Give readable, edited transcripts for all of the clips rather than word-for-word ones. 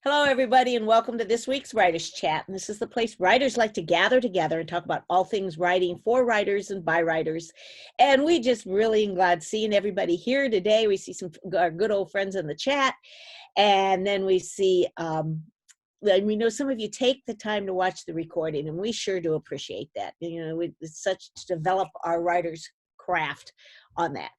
Hello, everybody, and welcome to this week's Writers Chat. And this is the place writers like to gather together and talk about all things writing for writers and by writers. And we just really glad seeing everybody here today. We see some our good old friends in the chat, and then we see. We know some of you take the time to watch the recording, and we sure do appreciate that. It's such to develop our writers' craft on that.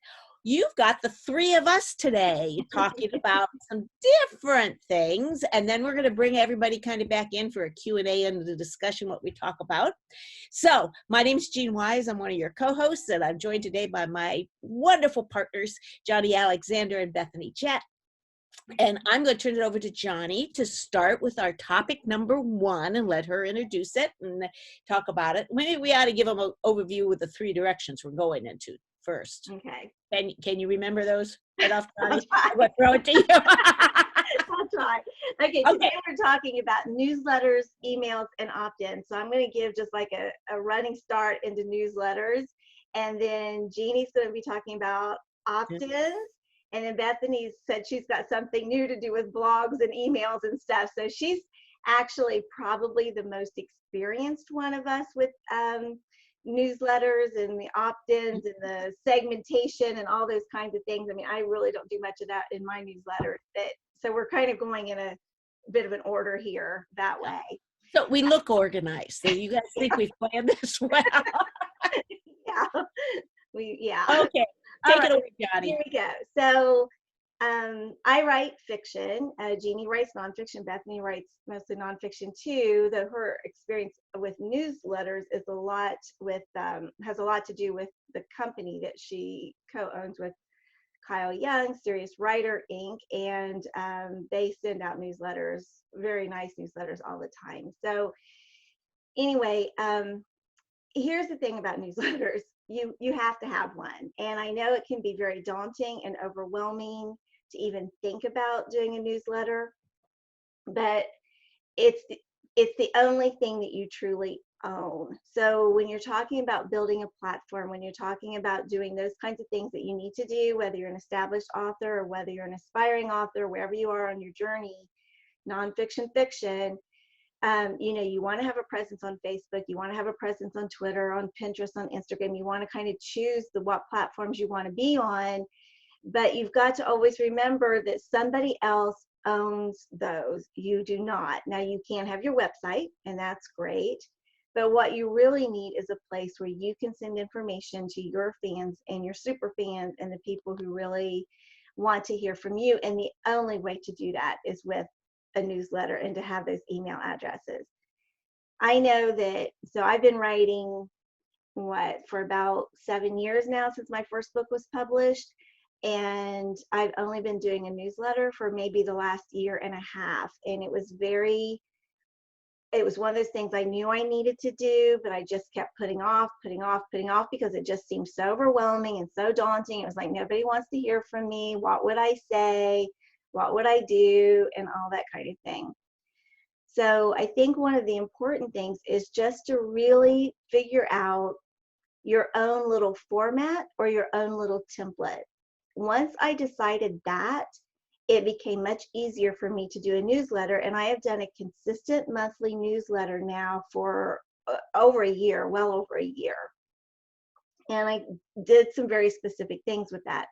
You've got the three of us today talking about some different things, and then we're going to bring everybody kind of back in for a Q&A and the discussion what we talk about. So my name is Jean Wise. I'm one of your co-hosts, and I'm joined today by my wonderful partners, Johnny Alexander and Bethany Jett. And I'm going to turn it over to Johnny to start with our topic number one and let her introduce it and talk about it. We ought to give them an overview with the three directions we're going into first. Okay. Can you remember those right off, Johnny? I'm going to throw it to you. I'll try. Okay, today we're talking about newsletters, emails, and opt-ins. So I'm going to give just like a running start into newsletters. And then Jeannie's going to be talking about opt-ins. And then Bethany said she's got something new to do with blogs and emails and stuff. So she's actually probably the most experienced one of us with newsletters and the opt-ins and the segmentation and all those kinds of things. I mean, I really don't do much of that in my newsletters. So we're kind of going in a bit of an order here that way. So we look organized. So you guys think we've planned this well? Yeah. Okay. Take it away, Johnny. Here we go. So I write fiction. Jeannie writes nonfiction. Bethany writes mostly nonfiction too. Though her experience with newsletters is has a lot to do with the company that she co-owns with Kyle Young, Serious Writer Inc. And they send out newsletters, very nice newsletters all the time. So anyway, here's the thing about newsletters. You have to have one. And I know it can be very daunting and overwhelming to even think about doing a newsletter, but it's the only thing that you truly own. So when you're talking about building a platform, when you're talking about doing those kinds of things that you need to do, whether you're an established author or whether you're an aspiring author, wherever you are on your journey, nonfiction, fiction, you want to have a presence on Facebook, you want to have a presence on Twitter, on Pinterest, on Instagram. You want to kind of choose what platforms you want to be on, but you've got to always remember that somebody else owns those. You do not. Now you can have your website, and that's great, but what you really need is a place where you can send information to your fans and your super fans and the people who really want to hear from you. And the only way to do that is with a newsletter and to have those email addresses. I know that, so I've been writing for about 7 years now since my first book was published, and I've only been doing a newsletter for maybe the last year and a half, and it was one of those things I knew I needed to do, but I just kept putting off because it just seemed so overwhelming and so daunting. It was like, nobody wants to hear from me. What would I say? What would I do? And all that kind of thing. So I think one of the important things is just to really figure out your own little format or your own little template. Once I decided that, it became much easier for me to do a newsletter. And I have done a consistent monthly newsletter now for over a year, well over a year. And I did some very specific things with that.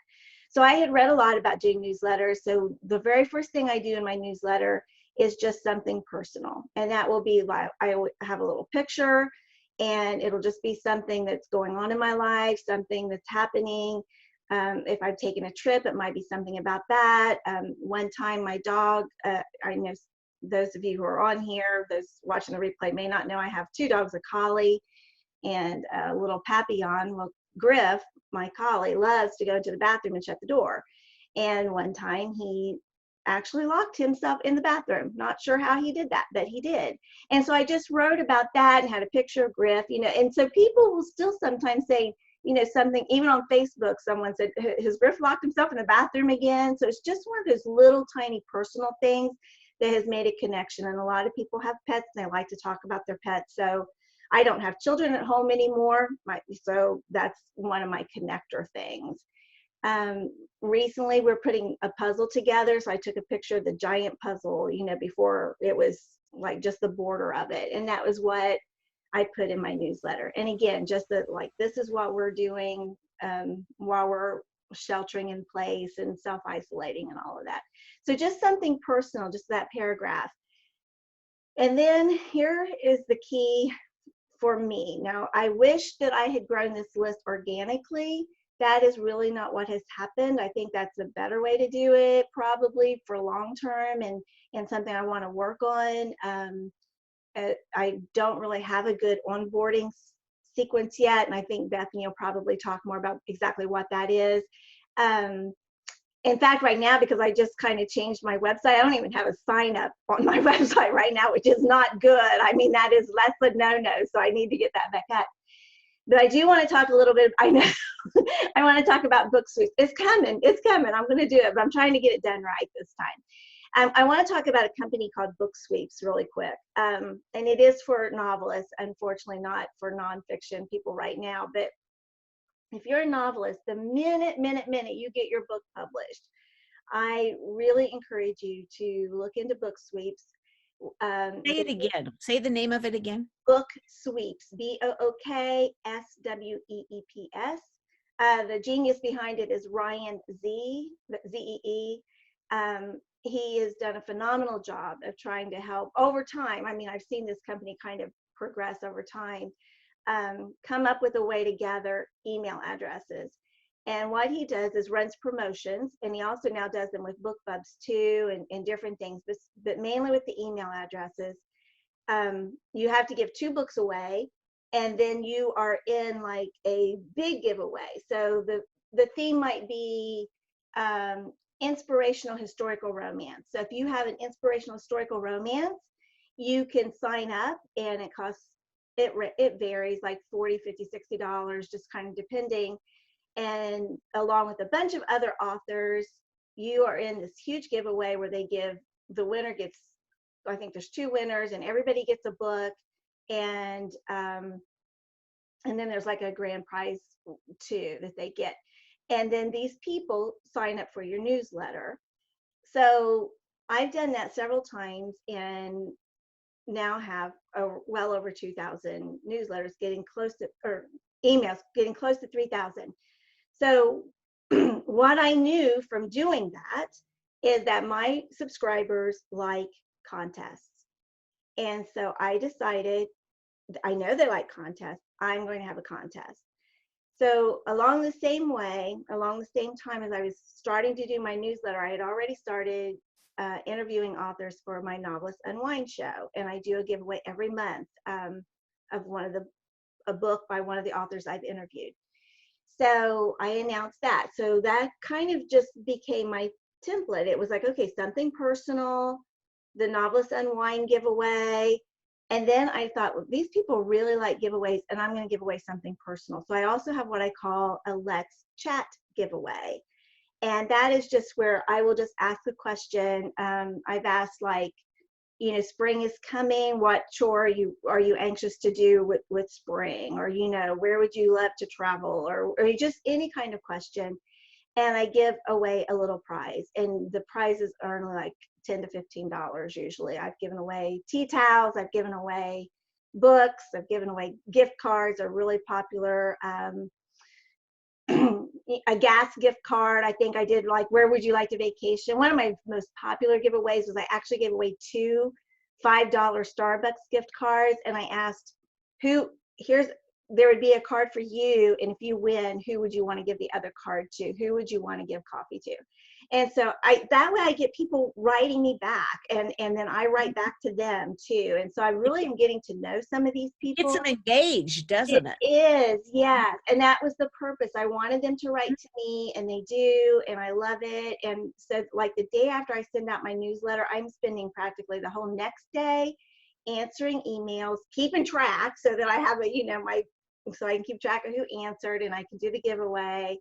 So I had read a lot about doing newsletters. So the very first thing I do in my newsletter is just something personal. And that will be like, I have a little picture, and it'll just be something that's going on in my life, something that's happening. If I've taken a trip, it might be something about that. One time my dog, I know those of you who are on here, those watching the replay may not know I have two dogs, a collie and a little Papillon. Well, Griff, my collie, loves to go into the bathroom and shut the door. And one time he actually locked himself in the bathroom. Not sure how he did that, but he did. And so I just wrote about that and had a picture of Griff, and so people will still sometimes say, something, even on Facebook, someone said, has Griff locked himself in the bathroom again? So it's just one of those little tiny personal things that has made a connection. And a lot of people have pets and they like to talk about their pets. So I don't have children at home anymore, so that's one of my connector things. Recently, we're putting a puzzle together. So I took a picture of the giant puzzle, you know, before it was like just the border of it. And that was what I put in my newsletter. And again, just that, like, this is what we're doing while we're sheltering in place and self-isolating and all of that. So just something personal, just that paragraph. And then here is the key for me. Now, I wish that I had grown this list organically. That is really not what has happened. I think that's a better way to do it, probably for long term, and something I want to work on. I don't really have a good onboarding sequence yet, and I think Bethany will probably talk more about exactly what that is. In fact, right now, because I just kind of changed my website, I don't even have a sign up on my website right now, which is not good. I mean, that is less than no-no, so I need to get that back up. But I do want to talk a little bit, I know, I want to talk about book sweeps. It's coming, I'm going to do it, but I'm trying to get it done right this time. I want to talk about a company called Book Sweeps really quick. And it is for novelists, unfortunately not for nonfiction people right now, but if you're a novelist, the minute you get your book published, I really encourage you to look into Book Sweeps. Say it again. Say the name of it again. Book Sweeps, BOOKSWEEPS. The genius behind it is Ryan Zee. He has done a phenomenal job of trying to help over time. I mean, I've seen this company kind of progress over time. Come up with a way to gather email addresses. And what he does is runs promotions, and he also now does them with BookBubs too, and different things, but mainly with the email addresses. You have to give 2 books away, and then you are in like a big giveaway. So the theme might be inspirational historical romance. So if you have an inspirational historical romance, you can sign up, and it costs, it varies, like $40, $50, $60, just kind of depending. And along with a bunch of other authors, you are in this huge giveaway where they give, the winner gets, I think there's 2 winners, and everybody gets a book, and then there's like a grand prize too that they get. And then these people sign up for your newsletter. So I've done that several times, and now have well over 2,000 newsletters, getting close to, or emails, getting close to 3,000. So what I knew from doing that is that my subscribers like contests. And so I decided, I know they like contests, I'm going to have a contest. So along the same time as I was starting to do my newsletter, I had already started interviewing authors for my Novelist Unwind show. And I do a giveaway every month of a book by one of the authors I've interviewed. So I announced that. So that kind of just became my template. It was like, okay, something personal, the Novelist Unwind giveaway. And then I thought, well, these people really like giveaways, and I'm going to give away something personal. So I also have what I call a Let's Chat giveaway. And that is just where I will just ask a question. I've asked, like, you know, spring is coming. What chore are you anxious to do with spring? Or, you know, where would you love to travel? Or just any kind of question. And I give away a little prize. And the prizes are only like $10 to $15 usually. I've given away tea towels. I've given away books. I've given away gift cards, are really popular. A gas gift card. I think I did, like, where would you like to vacation? One of my most popular giveaways was I actually gave away 2 $5 Starbucks gift cards, and I asked there would be a card for you, and if you win, who would you want to give the other card to? Who would you want to give coffee to? And so that way I get people writing me back, and then I write back to them too. And so I really am getting to know some of these people. It's them engaged, doesn't it? It is, yes. And that was the purpose. I wanted them to write to me, and they do, and I love it. And so, like, the day after I send out my newsletter, I'm spending practically the whole next day answering emails, keeping track so that I have so I can keep track of who answered, and I can do the giveaway.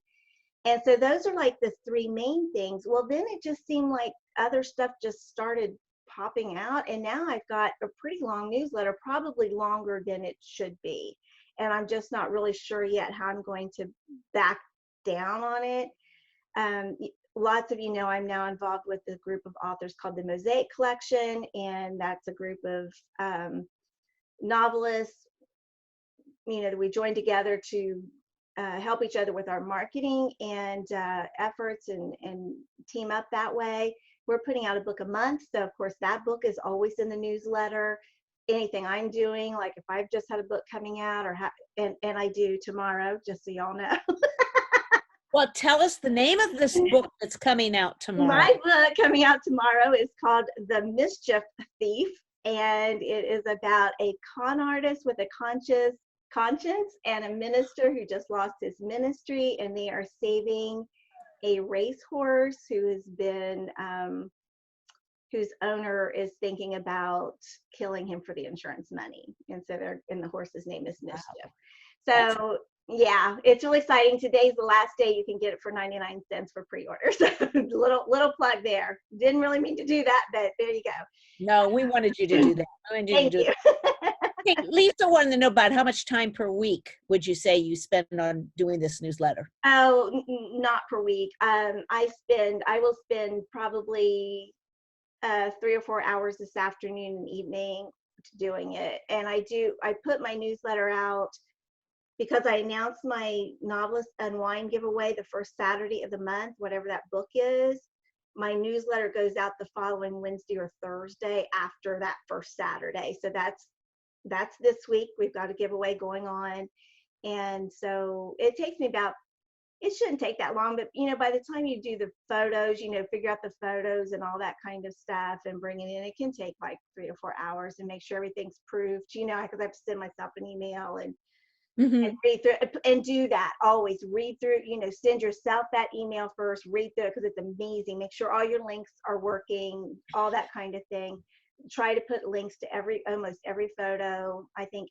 And so those are like the 3 main things. Well, then it just seemed like other stuff just started popping out, and now I've got a pretty long newsletter, probably longer than it should be. And I'm just not really sure yet how I'm going to back down on it. Lots of you know I'm now involved with a group of authors called the Mosaic Collection, and that's a group of novelists. We join together to help each other with our marketing and efforts and team up that way. We're putting out a book a month, so of course that book is always in the newsletter. Anything I'm doing, like if I've just had a book coming out, and I do tomorrow, just so y'all know. Well, tell us the name of this book that's coming out tomorrow. My book coming out tomorrow is called The Mischief Thief, and it is about a con artist with a conscience and a minister who just lost his ministry, and they are saving a racehorse who has been whose owner is thinking about killing him for the insurance money, and the horse's name is Mischief. Wow. So yeah, it's really exciting. Today's the last day you can get it for 99 cents for pre-order. So little plug there. Didn't really mean to do that, but there you go. No, we wanted you to do that. Thank you. Hey, Lisa wanted to know about how much time per week would you say you spend on doing this newsletter? Oh, not per week. I will spend probably 3 or 4 hours this afternoon and evening doing it. And I put my newsletter out because I announced my Novelist Unwind giveaway the first Saturday of the month, whatever that book is. My newsletter goes out the following Wednesday or Thursday after that first Saturday. So that's this week. We've got a giveaway going on. And so it takes me it shouldn't take that long, but by the time you do the photos, figure out the photos and all that kind of stuff and bring it in, it can take like 3 to 4 hours and make sure everything's proofed, because I have to send myself an email and read through and do that. Always read through, send yourself that email first, read through it because it's amazing. Make sure all your links are working, all that kind of thing. Try to put links to almost every photo. I think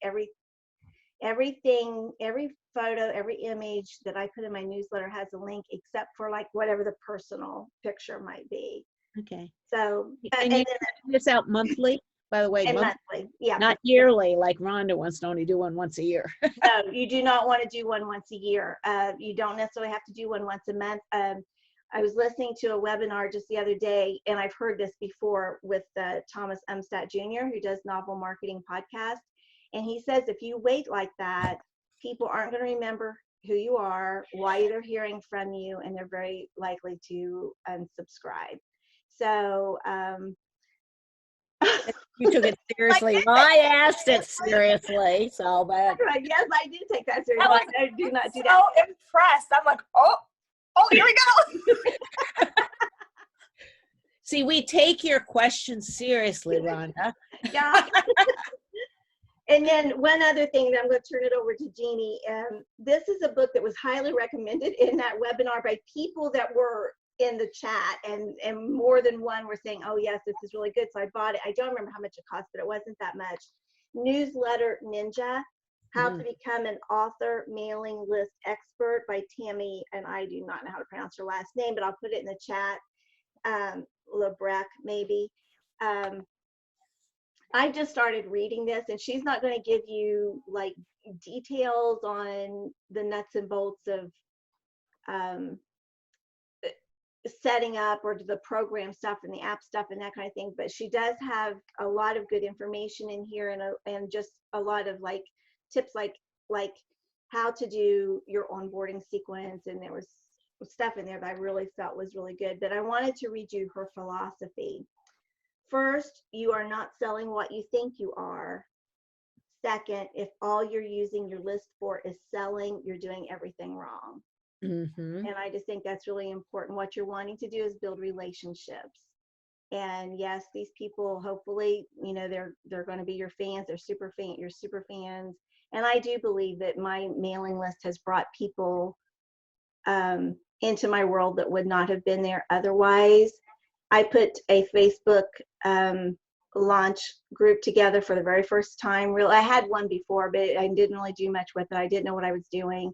everything, every photo, every image that I put in my newsletter has a link, except for like whatever the personal picture might be. Okay. So, and you put this out monthly, by the way? Monthly, yeah. Not yearly, like Rhonda wants to only do one once a year. No, you do not want to do one once a year. You don't necessarily have to do one once a month. I was listening to a webinar just the other day, and I've heard this before with Thomas Umstattd Jr., who does Novel Marketing Podcast. And he says, if you wait like that, people aren't going to remember who you are, why they're hearing from you, and they're very likely to unsubscribe. So, you took it seriously. Well, I asked it seriously, so but yes, I did take that seriously. I do not do that. So impressed. I'm like, oh, here we go. See, we take your questions seriously, Rhonda. Yeah. And then one other thing that I'm going to turn it over to Jeannie. This is a book that was highly recommended in that webinar by people that were in the chat, and more than one were saying, oh yes, this is really good. So I bought it. I don't remember how much it cost, but it wasn't that much. Newsletter Ninja, How to Become an Author Mailing List Expert by Tammy, and I do not know how to pronounce her last name, but I'll put it in the chat. Lebrecht, maybe. I just started reading this, and she's not going to give you like details on the nuts and bolts of setting up or the program stuff and the app stuff and that kind of thing, but she does have a lot of good information in here, and just a lot of like tips like how to do your onboarding sequence, and there was stuff in there that I really felt was really good. But I wanted to read you her philosophy. First, you are not selling what you think you are. Second, if all you're using your list for is selling, you're doing everything wrong. And I just think that's really important. What you're wanting to do is build relationships. And yes, these people, hopefully, they're going to be your fans. They're your super fans. And I do believe that my mailing list has brought people into my world that would not have been there otherwise. I put a Facebook launch group together for the very first time. I had one before, but I didn't really do much with it. I didn't know what I was doing.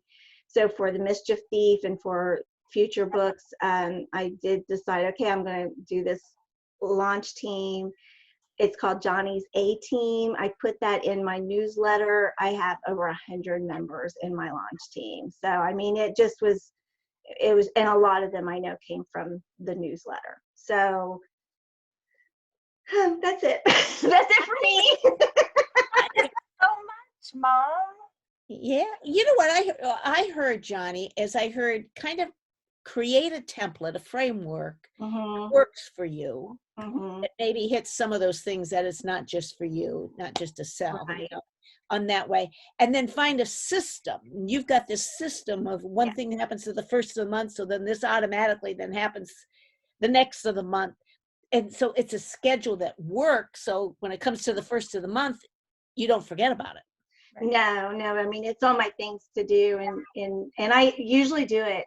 So for The Mischief Thief and for future books, I did decide, okay, I'm going to do this launch team. It's called Johnny's A-Team. I put that in my newsletter. I have over 100 members in my launch team. So, I mean, it it was, and a lot of them I know came from the newsletter. So that's it. That's it for me. So much, Mom. Yeah, you know what I heard, Johnny, is I heard kind of create a template, a framework Mhm, works for you. mhm. That maybe hits some of those things that it's not just for you, not just to sell, Right. on that way. And then find a system. You've got this system of one Yeah. thing happens to the first of the month, so then this automatically then happens the next of the month. And so it's a schedule that works. So when it comes to the first of the month, you don't forget about it. No, I mean, it's on my things to do, and I usually do it.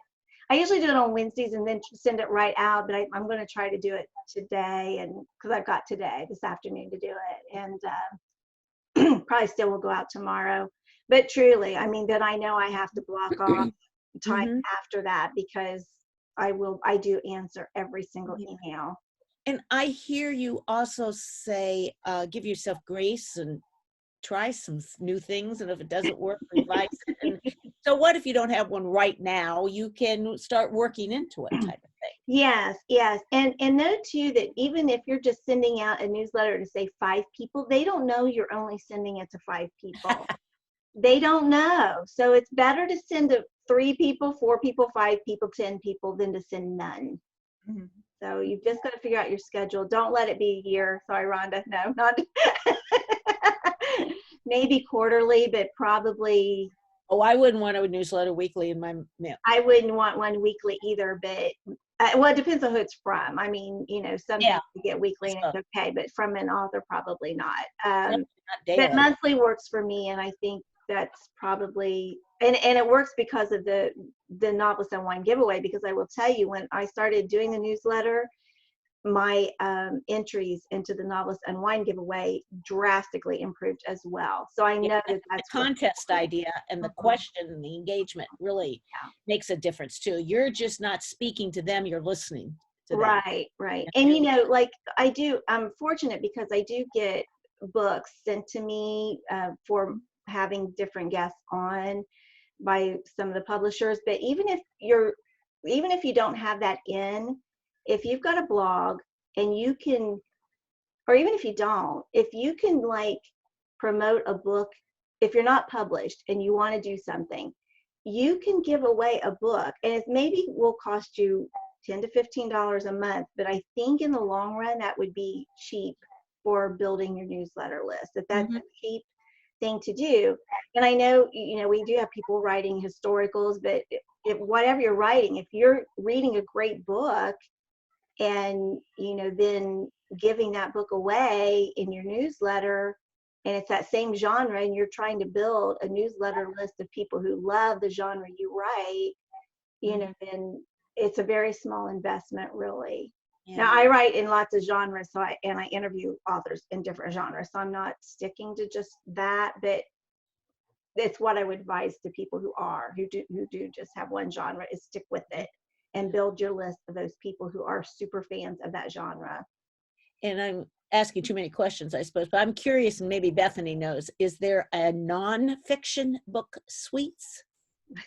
I usually do it on Wednesdays and then send it right out, but I'm going to try to do it today, and because I've got today, this afternoon to do it, and probably still will go out tomorrow. But truly, I mean, then I know I have to block off time Mhm. after that, because I do answer every single Yeah. email. And I hear you also say, give yourself grace and try some new things. And if it doesn't work, revise it. And so what if you don't have one right now? You can start working into it type of thing. Yes, and know too that even if you're just sending out a newsletter to say 5 people, they don't know you're only sending it to 5 people. They don't know. So it's better to send to 3 people, 4 people, 5 people, 10 people than to send none. Mhm. So you've just got to figure out your schedule. Don't let it be a year. Sorry, Rhonda. No, not maybe quarterly, but probably Oh, I wouldn't want a newsletter weekly in my mail. I wouldn't want one weekly either, but well, it depends on who it's from. I mean, some Yeah. things you get weekly and So, it's okay, but from an author, probably not. definitely not But daily. monthly works for me, and I think that's probably, and it works because of the Novelist and Wine giveaway, because I will tell you, when I started doing the newsletter, my entries into the Novelist and Wine giveaway drastically improved as well. So I Yeah, know the that that's contest idea and the Mhm. question and the engagement really Yeah. makes a difference too. You're just not speaking to them, you're listening to them. Right. That's And really like I'm fortunate because I do get books sent to me for having different guests on by some of the publishers. But even if you don't have that if you've got a blog and you can, or even if you don't, if you can like promote a book, if you're not published and you want to do something, you can give away a book, and it maybe will cost you $10 to $15 a month, but I think in the long run that would be cheap for building your newsletter list. That's Mhm. a cheap thing to do. And I know, we do have people writing historicals, but if whatever you're writing, if you're reading a great book and then giving that book away in your newsletter, and it's that same genre, and you're trying to build a newsletter list of people who love the genre you write, then it's a very small investment, really. Now, Yeah. I write in lots of genres, and I interview authors in different genres, so I'm not sticking to just that, but it's what I would advise to people who do just have one genre, is stick with it and build your list of those people who are super fans of that genre. And I'm asking too many questions, I suppose, but I'm curious, and maybe Bethany knows, is there a nonfiction book suites? I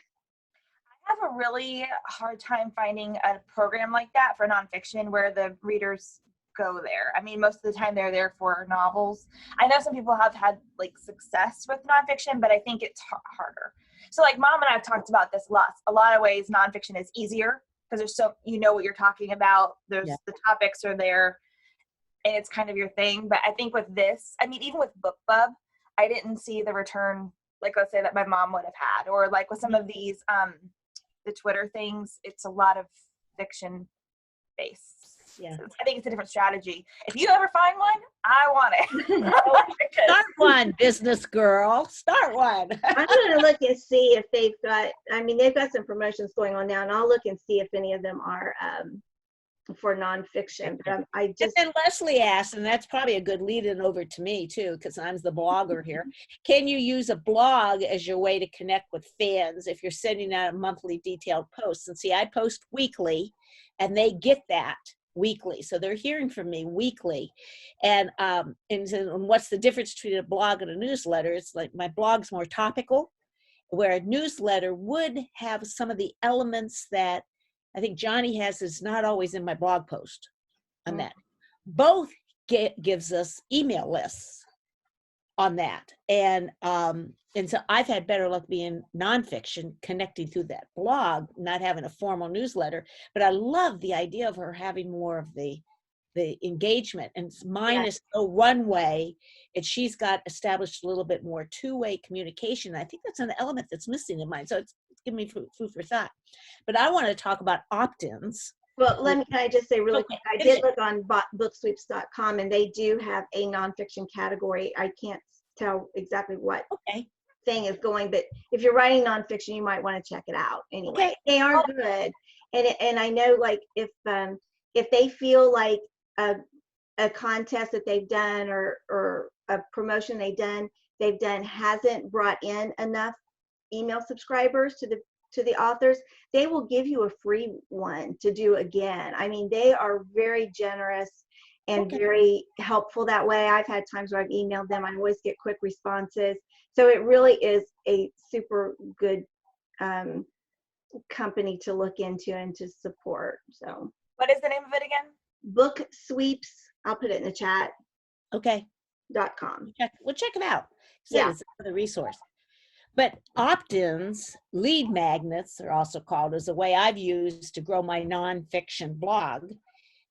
have a really hard time finding a program like that for nonfiction where the readers go there. I mean, most of the time they're there for novels. I know some people have had like success with nonfiction, but I think it's harder. So like Mom and I have talked about this a lot of ways nonfiction is easier because there's what you're talking about. There's Yeah. the topics are there and it's kind of your thing. But I think with this, I mean, even with BookBub, I didn't see the return, like let's say that my mom would have had, or like with some of these, the Twitter things, it's a lot of fiction based. Yeah. So I think it's a different strategy. If you ever find one, I want it. Start one, business girl. Start one. I'm going to look and see if they've got some promotions going on now, and I'll look and see if any of them are for nonfiction. But I And just, then Leslie asked, and that's probably a good lead-in over to me too, because I'm the blogger here. Can you use a blog as your way to connect with fans if you're sending out a monthly detailed post? And see, I post weekly, and they get that weekly, so they're hearing from me weekly. And what's the difference between a blog and a newsletter? It's like my blog's more topical, where a newsletter would have some of the elements that I think Johnny has is not always in my blog post on that. Both gives us email lists on that. And so I've had better luck being nonfiction, connecting through that blog, not having a formal newsletter, but I love the idea of her having more of the engagement, and mine is so one way, and she's got established a little bit more two-way communication. I think that's an element that's missing in mine. So it's giving me food for thought. But I want to talk about opt-ins. Well, can I just say really quick, I finish did look on booksweeps.com and they do have a nonfiction category. I can't tell exactly what thing is going, but if you're writing nonfiction, you might want to check it out anyway. They are good. And I know, like, if they feel like a contest that they've done or a promotion they've done hasn't brought in enough email subscribers to the authors, they will give you a free one to do again. I mean, they are very generous and very helpful that way. I've had times where I've emailed them. I always get quick responses. So it really is a super good company to look into and to support. So what is the name of it again? Book Sweeps. I'll put it in the chat. Okay. .com. We'll check it out. So Yeah. it's another resource. But opt-ins, lead magnets are also called, is a way I've used to grow my nonfiction blog.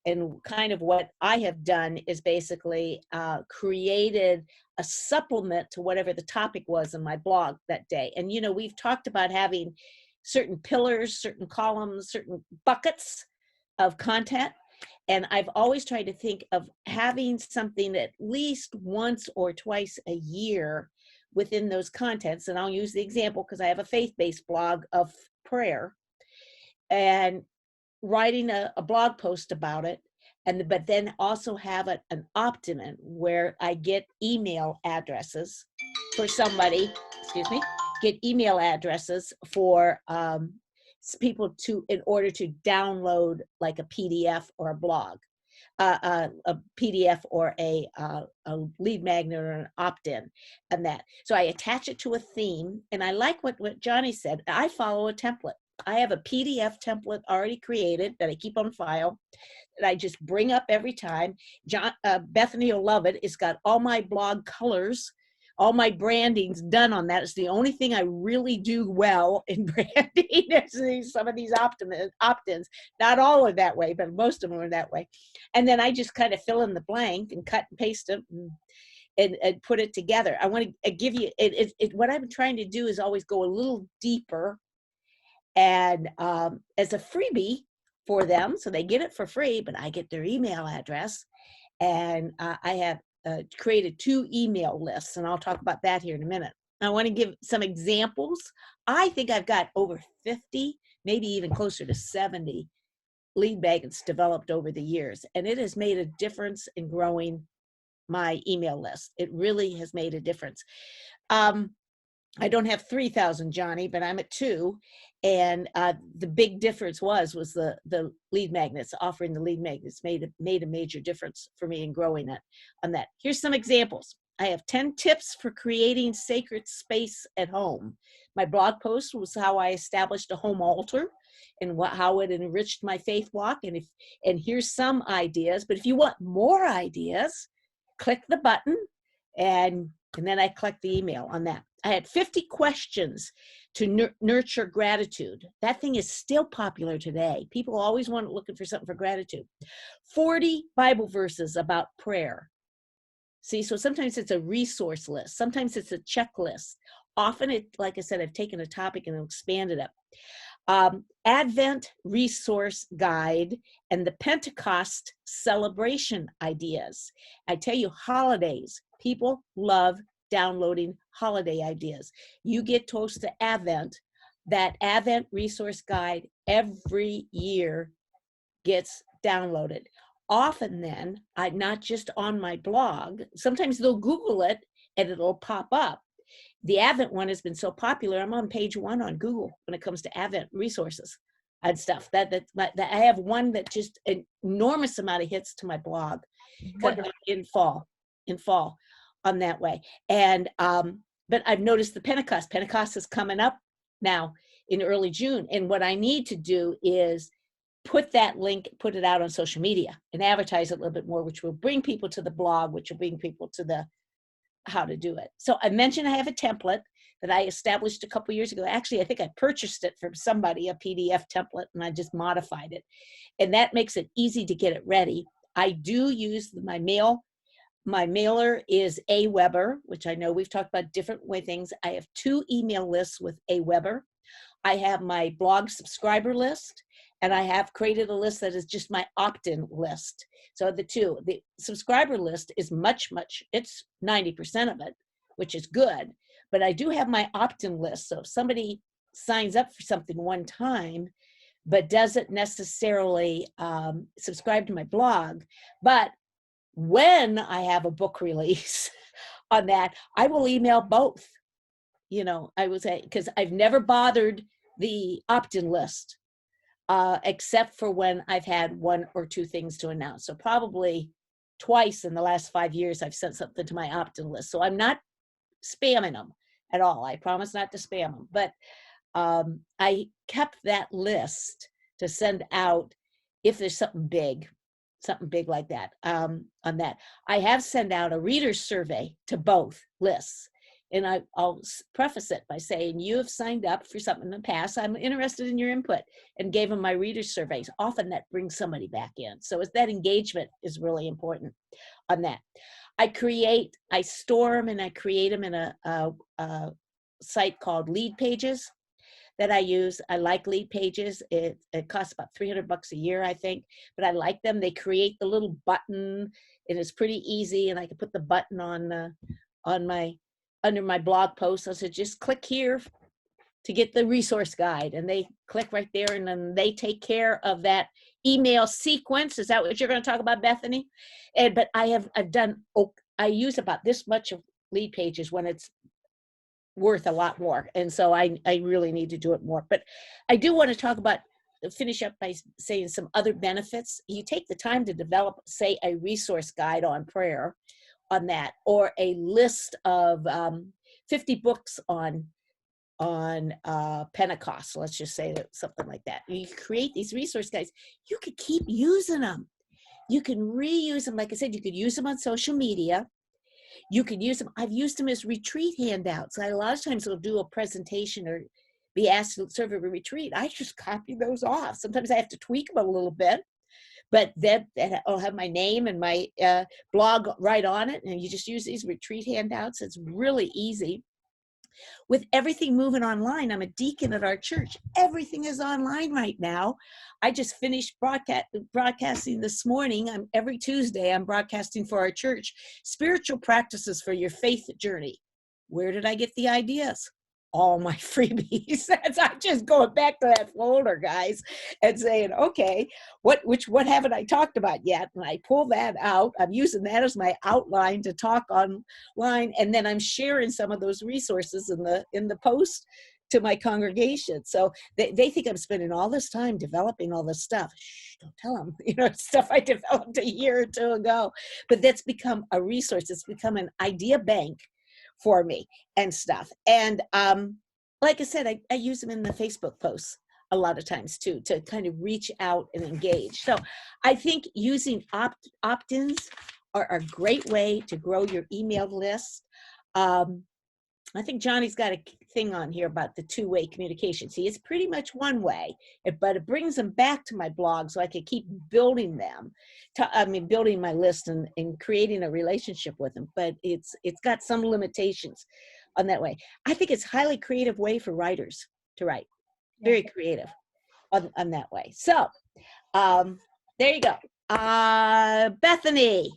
And kind of what I have done is basically created a supplement to whatever the topic was in my blog that day. And, you know, we've talked about having certain pillars, certain columns, certain buckets of content. And I've always tried to think of having something at least once or twice a year within those contents. And I'll use the example because I have a faith-based blog of prayer, and writing a blog post about it, but then also have an opt-in where I get email addresses for somebody, get email addresses for people in order to download like a PDF or a blog, a PDF or a lead magnet or an opt-in and that. So I attach it to a theme, and I like what Johnny said. I follow a template. I have a PDF template already created that I keep on file that I just bring up every time. Bethany will love it. It's got all my blog colors, all my branding's done on that. It's the only thing I really do well in branding is some of these opt-ins. Not all are that way, but most of them are that way. And then I just kind of fill in the blank and cut and paste them and put it together. I want to give you, what I'm trying to do is always go a little deeper, and as a freebie for them, so they get it for free, but I get their email address, and I have created 2 email lists, and I'll talk about that here in a minute. I want to give some examples. I think I've got over 50, maybe even closer to 70 lead magnets developed over the years, and it has made a difference in growing my email list. It really has made a difference. I don't have 3,000, Johnny, but I'm at 2. And the big difference was the lead magnets. Offering the lead magnets made a major difference for me in growing it on that. Here's some examples. I have 10 tips for creating sacred space at home. My blog post was how I established a home altar and how it enriched my faith walk. And here's some ideas. But if you want more ideas, click the button, and then I collect the email on that. I had 50 questions to nurture gratitude. That thing is still popular today. People always looking for something for gratitude. 40 Bible verses about prayer. See, so sometimes it's a resource list. Sometimes it's a checklist. Often like I said, I've taken a topic and expanded it. Advent resource guide and the Pentecost celebration ideas. I tell you, holidays, people love downloading holiday ideas. You get close to Advent, that Advent resource guide every year gets downloaded. Often then, not just on my blog, sometimes they'll Google it and it'll pop up. The Advent one has been so popular, I'm on page 1 on Google when it comes to Advent resources and stuff. That I have one that just an enormous amount of hits to my blog in fall on that way. And but but I've noticed the Pentecost is coming up now in early June. And what I need to do is put that link, put it out on social media and advertise it a little bit more, which will bring people to the blog, which will bring people to the how to do it. So I mentioned I have a template that I established a couple years ago. Actually, I think I purchased it from somebody, a PDF template, and I just modified it. And that makes it easy to get it ready. I do use my mail. My mailer is Aweber, which I know we've talked about different way things. I have 2 email lists with Aweber. I have my blog subscriber list, and I have created a list that is just my opt-in list. So the subscriber list is it's 90% of it, which is good. But I do have my opt-in list. So if somebody signs up for something one time, but doesn't necessarily subscribe to my blog, but when I have a book release on that, I will email both. I would say, because I've never bothered the opt-in list, except for when I've had 1 or 2 things to announce. So probably twice in the last 5 years, I've sent something to my opt-in list. So I'm not spamming them at all. I promise not to spam them. But I kept that list to send out if there's something big like that on that. I have sent out a reader's survey to both lists. And I'll preface it by saying, you have signed up for something in the past. I'm interested in your input, and gave them my reader's surveys. Often that brings somebody back in. So that engagement is really important on that. I store them and I create them in a site called Lead Pages that I use. I like Lead Pages. It costs about $300 a year, I think, but I like them. They create the little button, and it's pretty easy. And I can put the button under my blog post. I said, just click here to get the resource guide, and they click right there, and then they take care of that email sequence. Is that what you're going to talk about, Bethany? But I use about this much of Lead Pages when it's worth a lot more. And so I really need to do it more. But I do want to finish up by saying some other benefits. You take the time to develop, say, a resource guide on prayer on that, or a list of 50 books on Pentecost. Let's just say that, something like that. You create these resource guides. You could keep using them. You can reuse them. Like I said, you could use them on social media. You could use them. I've used them as retreat handouts. A lot of times I'll do a presentation or be asked to serve a retreat. I just copy those off. Sometimes I have to tweak them a little bit, but that I'll have my name and my blog right on it. And you just use these retreat handouts. It's really easy. With everything moving online, I'm a deacon at our church. Everything is online right now. I just finished broadcasting this morning. Every Tuesday, I'm broadcasting for our church, spiritual practices for your faith journey. Where did I get the ideas? All my freebies. I'm just going back to that folder, guys, and saying, okay, what haven't I talked about yet? And I pull that out. I'm using that as my outline to talk online, and then I'm sharing some of those resources in the post to my congregation. So they think I'm spending all this time developing all this stuff. Shh, don't tell them, stuff I developed a year or 2 ago. But that's become a resource. It's become an idea bank for me and stuff. And like I said, I use them in the Facebook posts a lot of times too, to kind of reach out and engage. So I think using opt-ins are a great way to grow your email list. I think Johnny's got a thing on here about the 2-way communication. See, it's pretty much one way, but it brings them back to my blog so I can keep building them. Building my list and creating a relationship with them. But it's got some limitations on that way. I think it's a highly creative way for writers to write. Very creative on that way. So there you go. Bethany,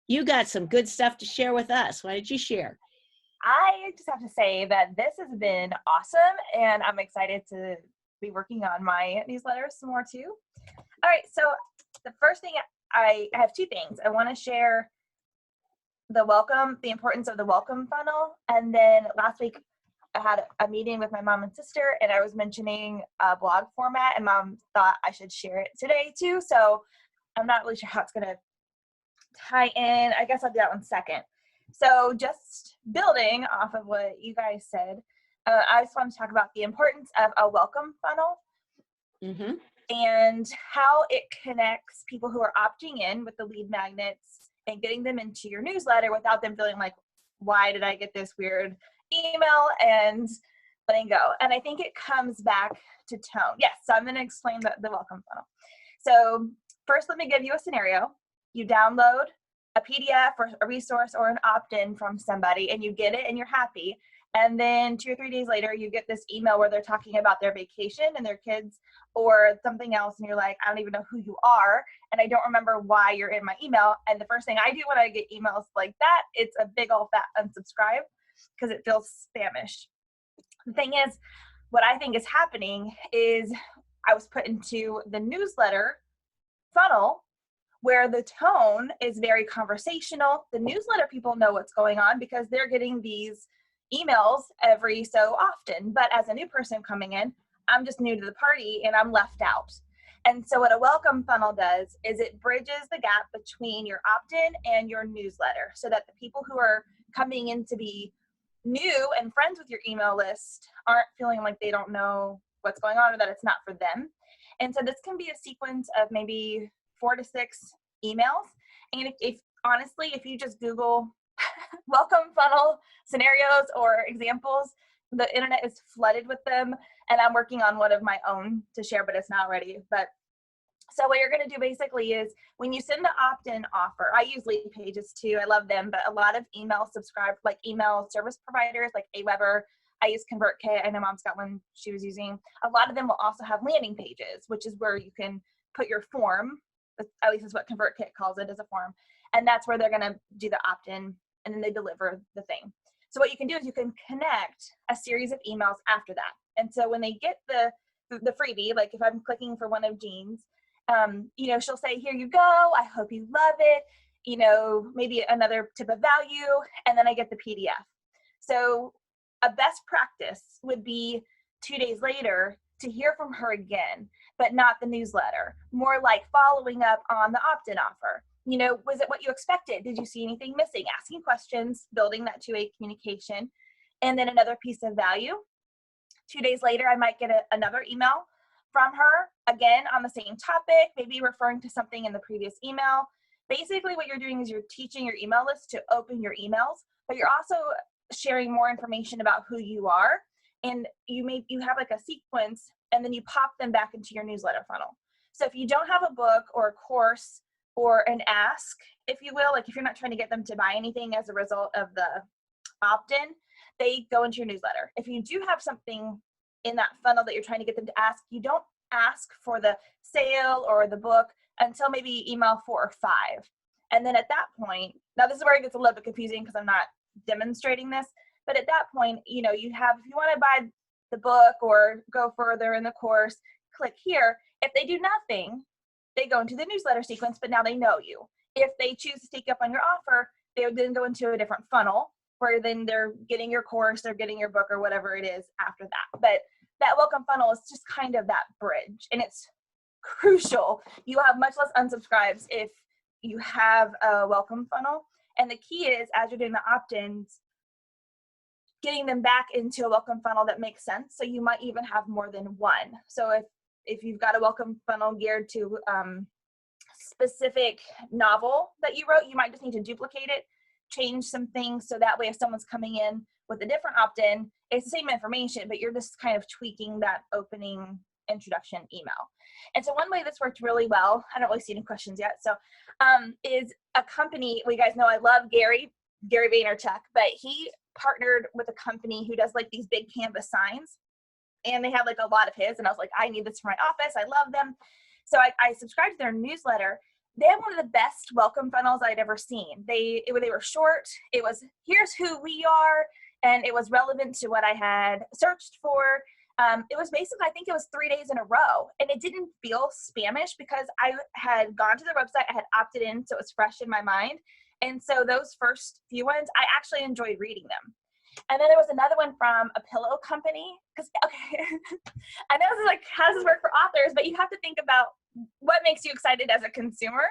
you got some good stuff to share with us. Why don't you share? I just have to say that this has been awesome, and I'm excited to be working on my newsletters some more too. All right, so the first thing, I have 2 things. I want to share the importance of the welcome funnel, and then last week I had a meeting with my mom and sister, and I was mentioning a blog format, and Mom thought I should share it today too, so I'm not really sure how it's going to tie in. I guess I'll do that one second. So just building off of what you guys said, I just want to talk about the importance of a welcome funnel Mm-hmm. and how it connects people who are opting in with the lead magnets and getting them into your newsletter without them feeling like, why did I get this weird email, and letting go. And I think it comes back to tone. Yes, so I'm going to explain the welcome funnel. So first, let me give you a scenario. You download a PDF or a resource or an opt-in from somebody, and you get it and you're happy. And then 2 or 3 days later, you get this email where they're talking about their vacation and their kids or something else. And you're like, I don't even know who you are. And I don't remember why you're in my email. And the first thing I do when I get emails like that, it's a big old fat unsubscribe because it feels spamish. The thing is, what I think is happening is I was put into the newsletter funnel where the tone is very conversational. The newsletter people know what's going on because they're getting these emails every so often. But as a new person coming in, I'm just new to the party and I'm left out. And so what a welcome funnel does is it bridges the gap between your opt-in and your newsletter so that the people who are coming in to be new and friends with your email list aren't feeling like they don't know what's going on or that it's not for them. And so this can be a sequence of maybe 4 to 6 emails. And if honestly, if you just Google welcome funnel scenarios or examples, the internet is flooded with them. And I'm working on one of my own to share, but it's not ready. But so what you're going to do basically is when you send the opt-in offer, I use Lead Pages too. I love them, but a lot of email service providers like Aweber, I use ConvertKit. I know Mom's got one she was using. A lot of them will also have landing pages, which is where you can put your form. At least is what ConvertKit calls it, as a form. And that's where they're going to do the opt-in, and then they deliver the thing. So what you can do is you can connect a series of emails after that. And so when they get the freebie, like if I'm clicking for one of Jean's, she'll say, here you go. I hope you love it. Maybe another tip of value. And then I get the PDF. So a best practice would be 2 days later to hear from her again, but not the newsletter. More like following up on the opt-in offer. Was it what you expected? Did you see anything missing? Asking questions, building that two-way communication. And then another piece of value. 2 days later, I might get another email from her, again, on the same topic, maybe referring to something in the previous email. Basically, what you're doing is you're teaching your email list to open your emails, but you're also sharing more information about who you are. And you have like a sequence, and then you pop them back into your newsletter funnel. So if you don't have a book or a course or an ask, if you will, like if you're not trying to get them to buy anything as a result of the opt-in, they go into your newsletter. If you do have something in that funnel that you're trying to get them to ask, you don't ask for the sale or the book until maybe email 4 or 5. And then at that point, now this is where it gets a little bit confusing because I'm not demonstrating this, but at that point, if you want to buy the book or go further in the course, click here. If they do nothing, they go into the newsletter sequence, but now they know you. If they choose to take up on your offer, they would then go into a different funnel where then they're getting your course, they're getting your book or whatever it is after that. But that welcome funnel is just kind of that bridge, and it's crucial. You have much less unsubscribes if you have a welcome funnel. And the key is, as you're doing the opt-ins, getting them back into a welcome funnel that makes sense. So you might even have more than one. So if you've got a welcome funnel geared to specific novel that you wrote, you might just need to duplicate it, change some things so that way if someone's coming in with a different opt-in, it's the same information, but you're just kind of tweaking that opening introduction email. And so one way this worked really well, I don't really see any questions yet, so is a company, well, you guys know I love Gary Vaynerchuk, but he partnered with a company who does like these big canvas signs, and they have like a lot of his, and I was like, I need this for my office, I love them. So I subscribed to their newsletter. They have one of the best welcome funnels I'd ever seen. They were short. It was, here's who we are, and it was relevant to what I had searched for. It was basically, I think it was 3 days in a row, and it didn't feel spamish because I had gone to their website, I had opted in, so it was fresh in my mind. And so those first few ones, I actually enjoyed reading them. And then there was another one from a pillow company. Because, okay, I know this is like, how does this work for authors? But you have to think about what makes you excited as a consumer.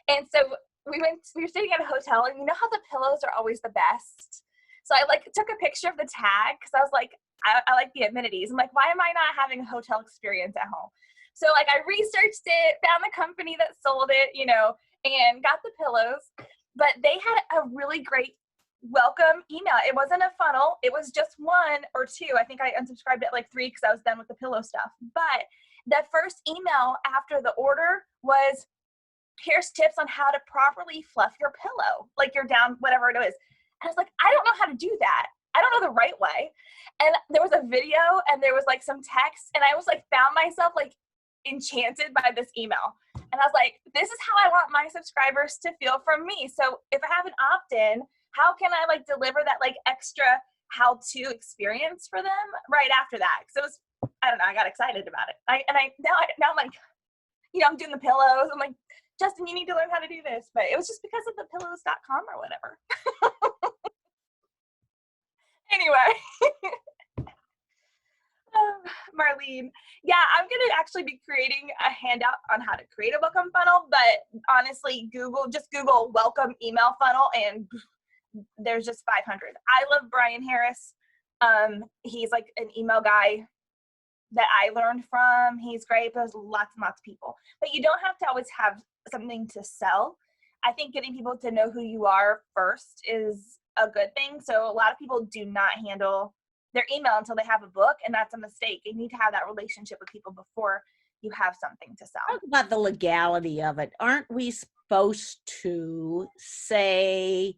And so we were sitting at a hotel, and you know how the pillows are always the best? So I like took a picture of the tag because I was like, I like the amenities. I'm like, why am I not having a hotel experience at home? So like I researched it, found the company that sold it, you know, and got the pillows. But they had a really great welcome email. It wasn't a funnel. It was just one or two. I think I unsubscribed at like 3 because I was done with the pillow stuff. But the first email after the order was, here's tips on how to properly fluff your pillow, like your down, whatever it is. And I was like, I don't know how to do that. I don't know the right way. And there was a video and there was like some text, and I was like, found myself like enchanted by this email. And I was like, this is how I want my subscribers to feel from me. So if I have an opt-in, how can I like deliver that like extra how-to experience for them right after that? Because it was, I don't know, I got excited about it. Now I'm like, you know, I'm doing the pillows. I'm like, Justin, you need to learn how to do this. But it was just because of the pillows.com or whatever. Anyway. Marlene, yeah, I'm going to actually be creating a handout on how to create a welcome funnel, but honestly, just Google welcome email funnel and there's just 500. I love Brian Harris. He's like an email guy that I learned from. He's great. There's lots and lots of people, but you don't have to always have something to sell. I think getting people to know who you are first is a good thing. So a lot of people do not handle their email until they have a book, and that's a mistake. You need to have that relationship with people before you have something to sell. Talk about the legality of it. Aren't we supposed to say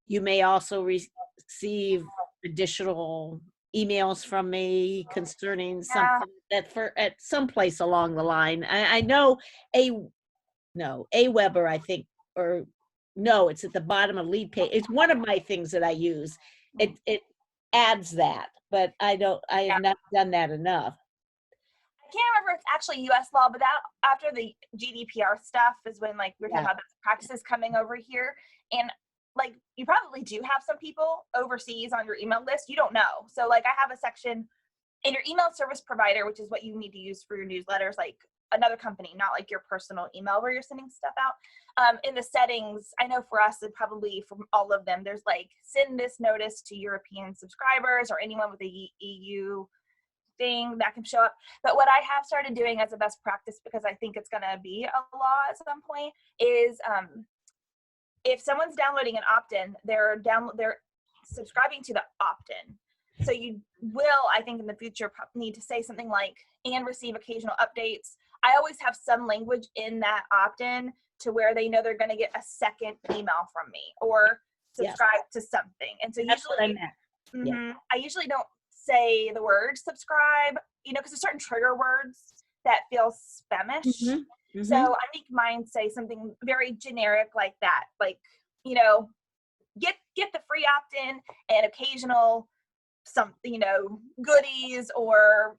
you may also receive additional emails from me concerning something that for at some place along the line? I know Aweber, I think, or no, it's at the bottom of lead page. It's one of my things that I use. It adds that, but I have not done that enough. I can't remember if it's actually U.S. law, but that after the GDPR stuff is when like we're talking about best practices coming over here, and like you probably do have some people overseas on your email list. You don't know. So like I have a section in your email service provider, which is what you need to use for your newsletters, like another company, not like your personal email where you're sending stuff out. In the settings, I know for us, and probably from all of them, there's like send this notice to European subscribers or anyone with a EU thing that can show up. But what I have started doing as a best practice, because I think it's going to be a law at some point, is if someone's downloading an opt-in, they're subscribing to the opt-in. So you will, I think in the future, need to say something like, and receive occasional updates. I always have some language in that opt-in to where they know they're going to get a second email from me or subscribe to something. And so That's what I usually, meant. I usually don't say the word subscribe, you know, because there's certain trigger words that feel spamish. So I make mine say something very generic like that, like, you know, get the free opt-in and occasional goodies, or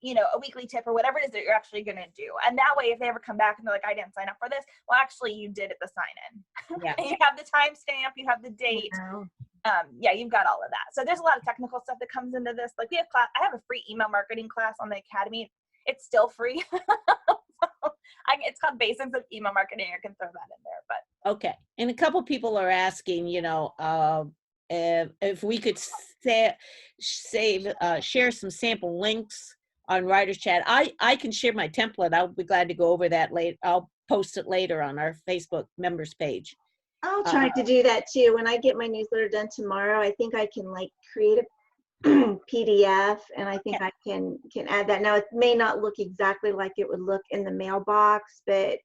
a weekly tip or whatever it is that you're actually going to do. And that way, if they ever come back and they're like, I didn't sign up for this, well, actually you did at the sign in. Yeah. And you have the timestamp, you have the date. You've got all of that. So there's a lot of technical stuff that comes into this. Like I have a free email marketing class on the Academy. It's still free. It's called Basics of Email Marketing. I can throw that in there, but. Okay. And a couple people are asking, if we could share some sample links on Writers Chat. I can share my template. I'll be glad to go over that later. I'll post it later on our Facebook members page. I'll try to do that too. When I get my newsletter done tomorrow, I think I can like create a PDF, and I think I can add that. Now it may not look exactly like it would look in the mailbox, but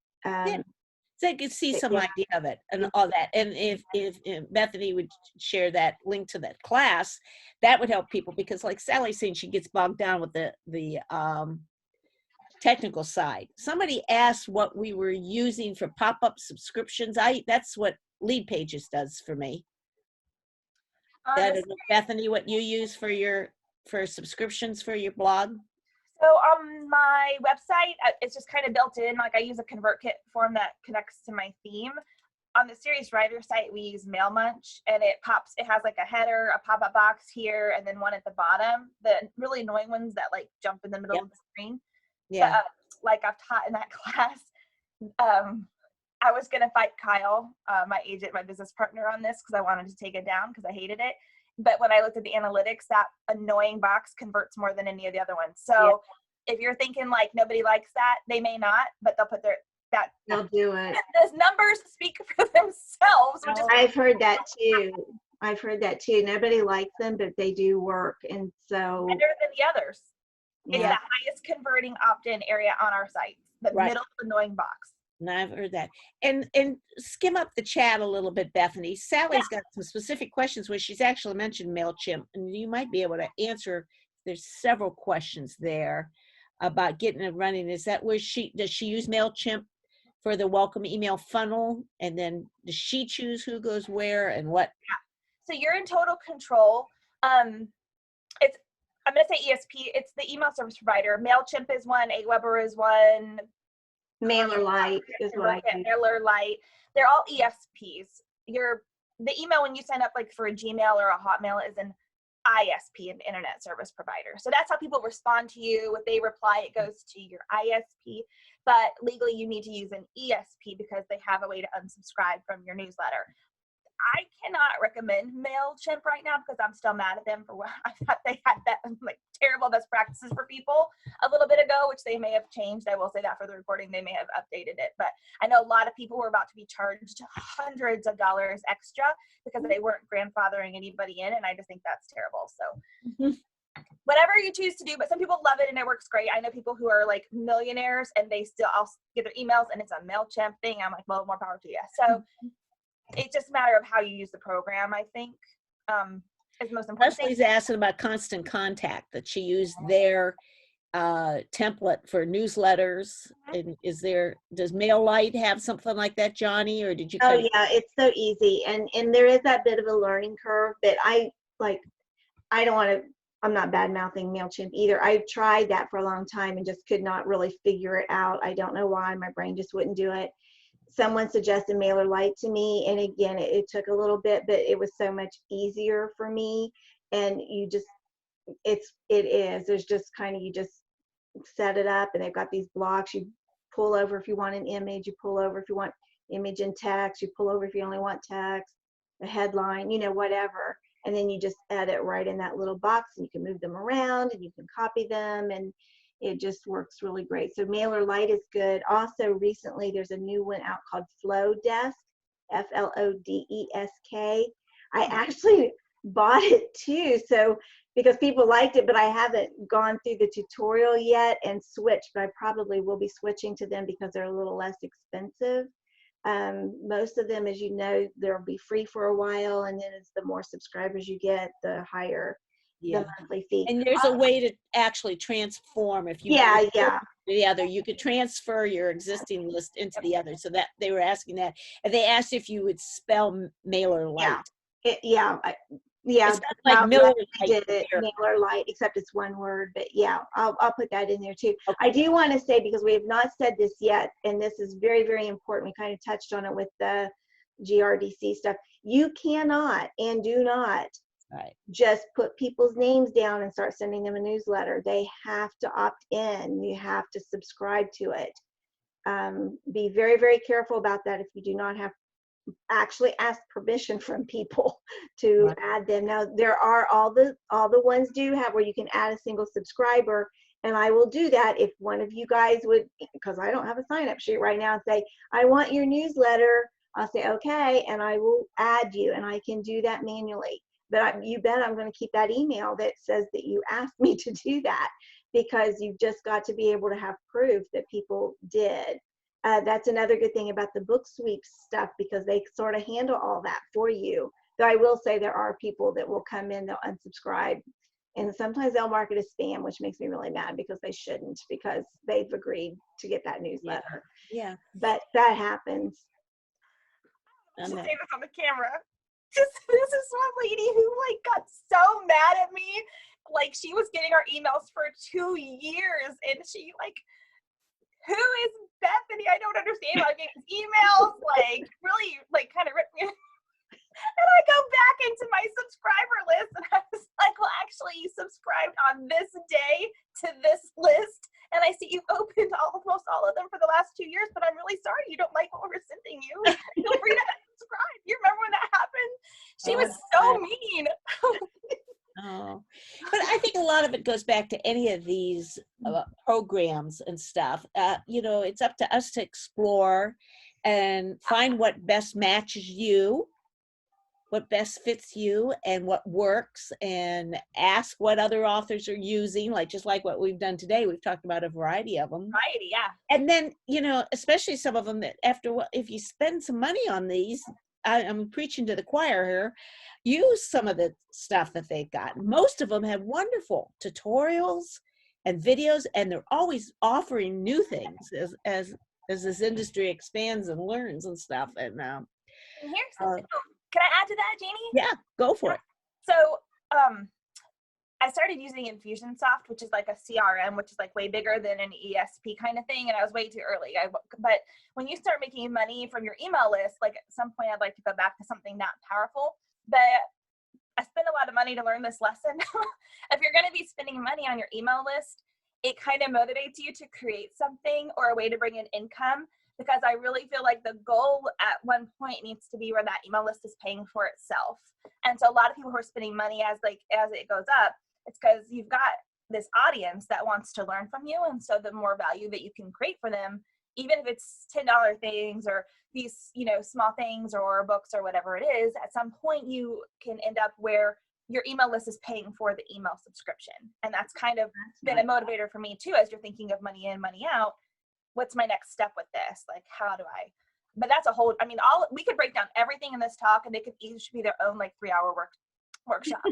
so I could see some idea of it and all that. And if Bethany would share that link to that class, that would help people, because like Sally's saying, she gets bogged down with the technical side. Somebody asked what we were using for pop-up subscriptions. That's what Lead Pages does for me. Bethany, what you use for subscriptions for your blog? So on my website, it's just kind of built in. Like I use a ConvertKit form that connects to my theme. On the Serious Writer site, we use MailMunch, and it has like a header, a pop-up box here, and then one at the bottom. The really annoying ones that like jump in the middle of the screen. Yeah. But, like I've taught in that class, I was going to fight Kyle, my agent, my business partner, on this because I wanted to take it down because I hated it. but when I looked at the analytics, that annoying box converts more than any of the other ones. So if you're thinking like nobody likes that, they may not, but they'll put They'll do it. those numbers speak for themselves, which is I've heard that too. Nobody likes them, but they do work. And so better than the others. It's the yeah, highest converting opt-in area on our site, the Right. middle annoying box. And I've heard that. And skim up the chat a little bit, Bethany. Sally's got some specific questions where she's actually mentioned MailChimp, and you might be able to answer. There's several questions there about getting it running. Is that where does she use MailChimp for the welcome email funnel? And then does she choose who goes where and what? So you're in total control. I'm going to say ESP. It's the email service provider. MailChimp is one. Aweber is one. MailerLite is what I do. MailerLite. They're all ESPs. The email when you sign up like for a Gmail or a Hotmail is an ISP, an internet service provider. So that's how people respond to you. If they reply, it goes to your ISP. But legally, you need to use an ESP because they have a way to unsubscribe from your newsletter. I cannot recommend MailChimp right now because I'm still mad at them for what I thought they had that like terrible best practices for people a little bit ago, which they may have changed. I will say that for the recording, they may have updated it. But I know a lot of people were about to be charged hundreds of dollars extra because they weren't grandfathering anybody in, and I just think that's terrible. So whatever you choose to do, but some people love it and it works great. I know people who are like millionaires and they still, I'll get their emails and it's a MailChimp thing. I'm like, well, more power to you. So it's just a matter of how you use the program, I think, is the most important thing. Leslie's asking about Constant Contact, that she used their template for newsletters. And does MailLite have something like that, Johnny, or did you? Oh yeah, it's so easy. And there is that bit of a learning curve, but I'm not bad mouthing MailChimp either. I tried that for a long time and just could not really figure it out. I don't know why, my brain just wouldn't do it. Someone suggested MailerLite to me, and again, it took a little bit, but it was so much easier for me. And you just, there's just kind of, you just set it up, and they've got these blocks. You pull over if you want an image, you pull over if you want image and text, you pull over if you only want text, a headline, whatever. And then you just edit right in that little box, and you can move them around and you can copy them, and it just works really great. So MailerLite is good. Also, recently there's a new one out called Flowdesk, Flodesk. I actually bought it too, so because people liked it, but I haven't gone through the tutorial yet and switched, but I probably will be switching to them because they're a little less expensive. Most of them, as you know, they'll be free for a while, and then as the more subscribers you get, the higher the monthly fee. And there's a way to actually transform if you the other. You could transfer your existing list into the other. So that they were asking that, and they asked if you would spell MailerLite. It's like Miller did it, MailerLite, except it's one word. But yeah, I'll put that in there too. Okay. I do want to say, because we have not said this yet, and this is very, very important. We kind of touched on it with the GRDC stuff. You cannot and do not just put people's names down and start sending them a newsletter. They have to opt in. You have to subscribe to it. Be very, very careful about that if you do not have actually ask permission from people to add them. Now, there are all the ones do have where you can add a single subscriber, and I will do that if one of you guys would, because I don't have a sign-up sheet right now, and say, I want your newsletter. I'll say, okay, and I will add you, and I can do that manually. But you bet I'm going to keep that email that says that you asked me to do that, because you've just got to be able to have proof that people did. That's another good thing about the book sweeps stuff, because they sort of handle all that for you. Though I will say there are people that will come in, they'll unsubscribe, and sometimes they'll mark it as spam, which makes me really mad because they shouldn't, because they've agreed to get that newsletter. Yeah. But that happens. I should say this on the camera. This is one lady who like got so mad at me. Like, she was getting our emails for 2 years, and she like, who is Bethany? I don't understand. Like, emails like really like kind of ripped me. And I go back into my subscriber list, and I was like, well, actually, you subscribed on this day to this list, and I see you've opened almost all of them for the last 2 years, but I'm really sorry you don't like what we're sending you. Feel free to subscribe. You remember when that happened? She Oh, was so mean. oh, but I think a lot of it goes back to any of these programs and stuff. It's up to us to explore and find what best matches you, what best fits you, and what works, and ask what other authors are using, just like what we've done today. We've talked about a variety of them. Variety, yeah. And then, especially some of them that if you spend some money on these, I'm preaching to the choir here, use some of the stuff that they've got. Most of them have wonderful tutorials and videos, and they're always offering new things as this industry expands and learns and stuff. And And here's the thing. Can I add to that, Jeannie? yeah, go for it. So, I started using Infusionsoft, which is like a CRM, which is like way bigger than an ESP kind of thing. And I was way too early. But when you start making money from your email list, like at some point I'd like to go back to something that powerful. But I spent a lot of money to learn this lesson. If you're going to be spending money on your email list, it kind of motivates you to create something or a way to bring in income, because I really feel like the goal at one point needs to be where that email list is paying for itself. And so a lot of people who are spending money as it goes up, it's because you've got this audience that wants to learn from you. And so the more value that you can create for them, even if it's $10 things or these, small things or books or whatever it is, at some point you can end up where your email list is paying for the email subscription. And that's kind of been a motivator for me too, as you're thinking of money in, money out. What's my next step with this? Like, how do I, but that's a whole, we could break down everything in this talk, and they could each be their own 3-hour workshops.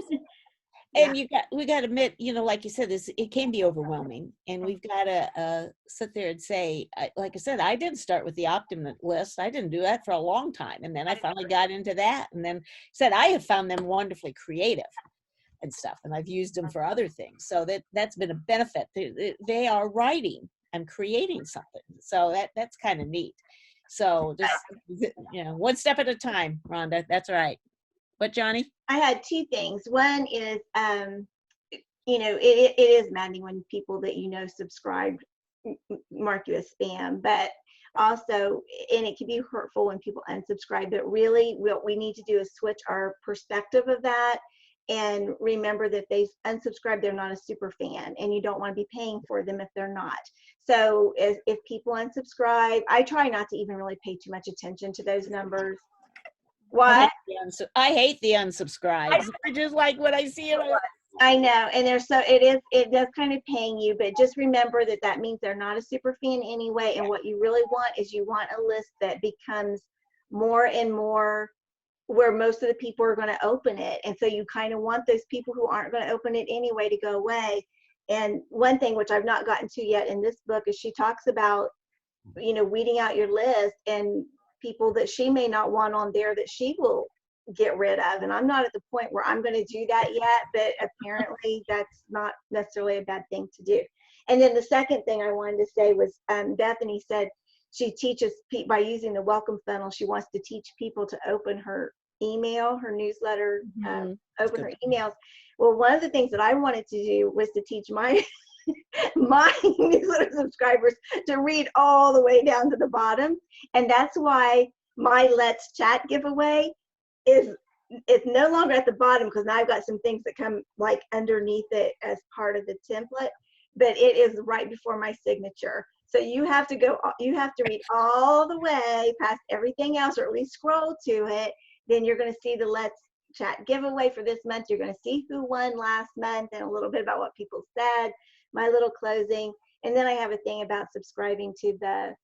And we got to admit, like you said, it can be overwhelming, and we've got to sit there and say, like I said, I didn't start with the Optimist list. I didn't do that for a long time, and then I finally got into that, and then said I have found them wonderfully creative and stuff, and I've used them for other things. So that's been a benefit. They are writing and creating something, so that's kind of neat. So just one step at a time, Rhonda. That's right. But Johnny? I had two things. One is, it is maddening when people that subscribe mark you as spam, but also, and it can be hurtful when people unsubscribe, but really what we need to do is switch our perspective of that and remember that they unsubscribe, they're not a super fan, and you don't want to be paying for them if they're not. So if people unsubscribe, I try not to even really pay too much attention to those numbers. What? I hate the unsubscribes. I just like what I see. I know, and it does kind of pain you, but just remember that means they're not a super fan anyway. And what you really want is you want a list that becomes more and more where most of the people are going to open it. And so you kind of want those people who aren't going to open it anyway to go away. And one thing which I've not gotten to yet in this book is she talks about, weeding out your list and people that she may not want on there that she will get rid of. And I'm not at the point where I'm going to do that yet, but apparently that's not necessarily a bad thing to do. And then the second thing I wanted to say was Bethany said she teaches by using the welcome funnel. She wants to teach people to open her email, her newsletter, open her emails. Well, one of the things that I wanted to do was to teach my newsletter subscribers to read all the way down to the bottom. And that's why my Let's Chat giveaway it's no longer at the bottom, because now I've got some things that come underneath it as part of the template, but it is right before my signature. So you have to read all the way past everything else, or at least scroll to it. Then you're going to see the Let's Chat giveaway for this month. You're going to see who won last month and a little bit about what people said, my little closing. And then I have a thing about subscribing to the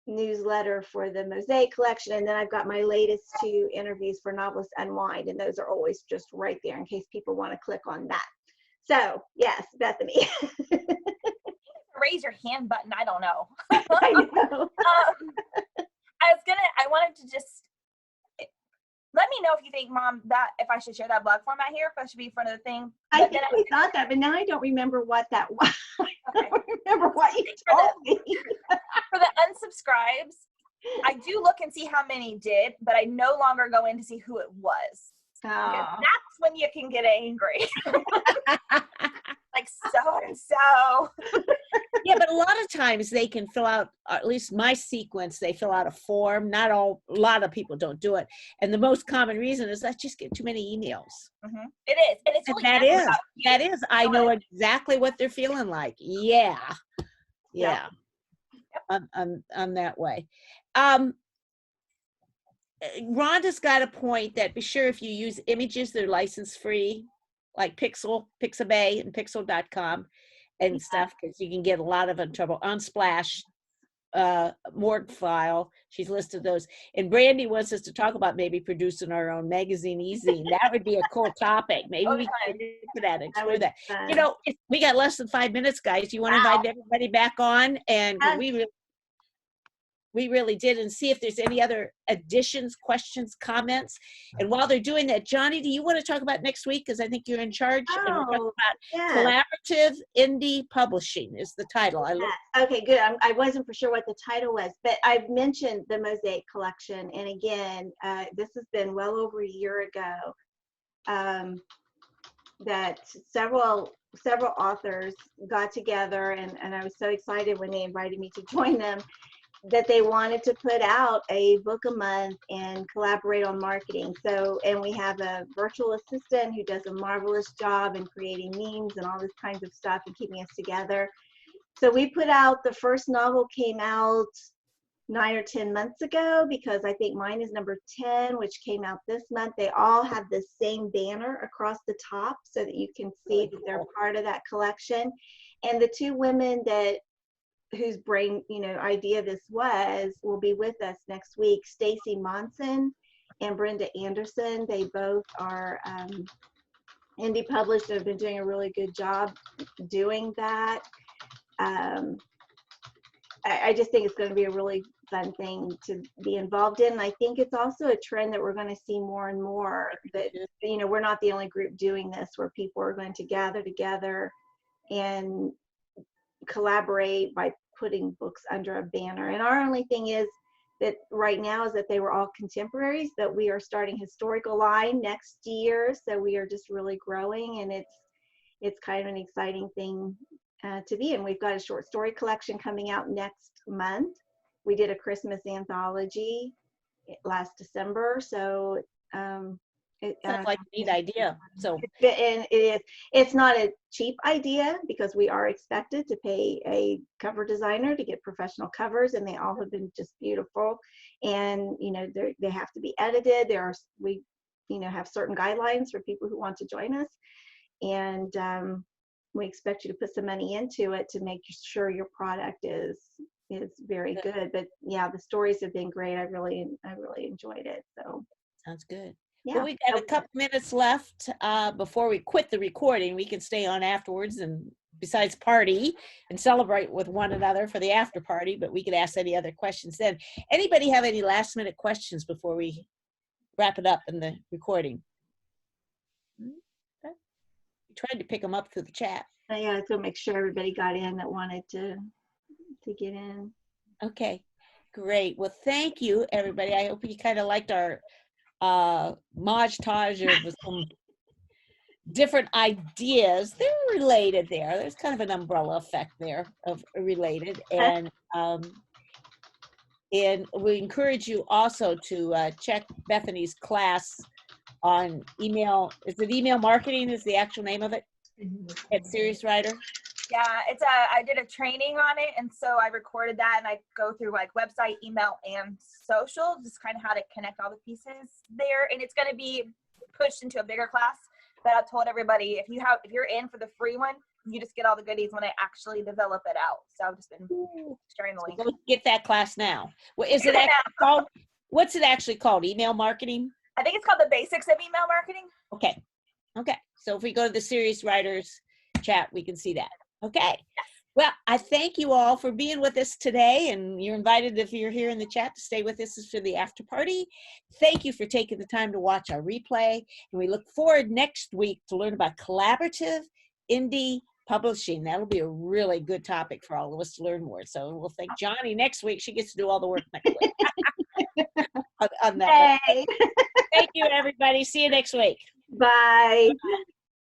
newsletter for the Mosaic collection. And then I've got my latest 2 interviews for Novelist Unwind. And those are always just right there in case people want to click on that. So yes, Bethany. Raise your hand button. I don't know. I know. I wanted to just let me know if you think, Mom, that if I should share that blog format here, if I should be in front of the thing. I think we thought that, but now I don't remember what that was. Okay. I don't remember what you told me. For the unsubscribes, I do look and see how many did, but I no longer go in to see who it was. That's when you can get angry. Like so and so. Yeah, but a lot of times they can fill out, or at least my sequence, they fill out a form. Not all, a lot of people don't do it. And the most common reason is I just get too many emails. It is. And it's And really never about you. I So know exactly what they're feeling like. Yeah. Yeah. I'm that way. Rhonda's got a point that be sure if you use images that are license free, like Pixabay and Pixel.com and stuff, because you can get a lot of trouble. Unsplash, Morgue File, she's listed those. And Brandy wants us to talk about maybe producing our own magazine, e-zine. That would be a cool topic. Maybe we can get into that and explore that. You know, we got less than 5 minutes, guys. You want to invite everybody back on? And 'cause we really did, and see if there's any other additions, questions, comments. And while they're doing that, Johnny, do you want to talk about next week? Because I think you're in charge. And we're talking about Collaborative Indie Publishing is the title. Okay, good. I wasn't for sure what the title was, but I've mentioned the Mosaic Collection. And again, this has been well over a year ago that several authors got together, and I was so excited when they invited me to join them, that they wanted to put out a book a month and collaborate on marketing. So, and we have a virtual assistant who does a marvelous job in creating memes and all this kinds of stuff and keeping us together. So we put out, the first novel came out 9 or 10 months ago, because I think mine is number 10, which came out this month. They all have the same banner across the top so that you can see that they're part of that collection. And the two women whose brain, idea this was, will be with us next week. Stacy Monson and Brenda Anderson. They both are indie published and have been doing a really good job doing that. I just think it's going to be a really fun thing to be involved in. And I think it's also a trend that we're going to see more and more, that, we're not the only group doing this, where people are going to gather together and collaborate by putting books under a banner. And our only thing is that right now is that they were all contemporaries, but we are starting historical line next year. So we are just really growing, and it's kind of an exciting thing to be in. We've got a short story collection coming out next month. We did a Christmas anthology last December. So it sounds like a neat idea. So, and it's not a cheap idea, because we are expected to pay a cover designer to get professional covers, and they all have been just beautiful. And they have to be edited. We have certain guidelines for people who want to join us, and we expect you to put some money into it to make sure your product is very good. But yeah, the stories have been great. I really enjoyed it. So sounds good. Yeah. Well, we got a couple minutes left before we quit the recording. We can stay on afterwards, and besides party and celebrate with one another for the after party, but we could ask any other questions then. Anybody have any last minute questions before we wrap it up in the recording? Okay. We tried to pick them up through the chat. Yeah, to make sure everybody got in that wanted to get in. Okay, great. Well, thank you, everybody. I hope you kind of liked our modge-podge of some different ideas. They're related there. There's kind of an umbrella effect there of related. And we encourage you also to check Bethany's class on email. Is it email marketing is the actual name of it at Serious Writer? Yeah, I did a training on it, and so I recorded that, and I go through like website, email, and social, just kind of how to connect all the pieces there. And it's going to be pushed into a bigger class. But I've told everybody, if you're in for the free one, you just get all the goodies when I actually develop it out. So I've just been sharing the link. So get that class now. Well, is it actually called? What's it actually called? Email marketing? I think it's called the basics of email marketing. Okay. So if we go to the Serious Writers chat, we can see that. Okay. Well, I thank you all for being with us today, and you're invited, if you're here in the chat, to stay with us for the after party. Thank you for taking the time to watch our replay, and we look forward next week to learn about collaborative indie publishing. That'll be a really good topic for all of us to learn more. So we'll thank Johnny next week. She gets to do all the work next week. on that. Thank you, everybody. See you next week. Bye.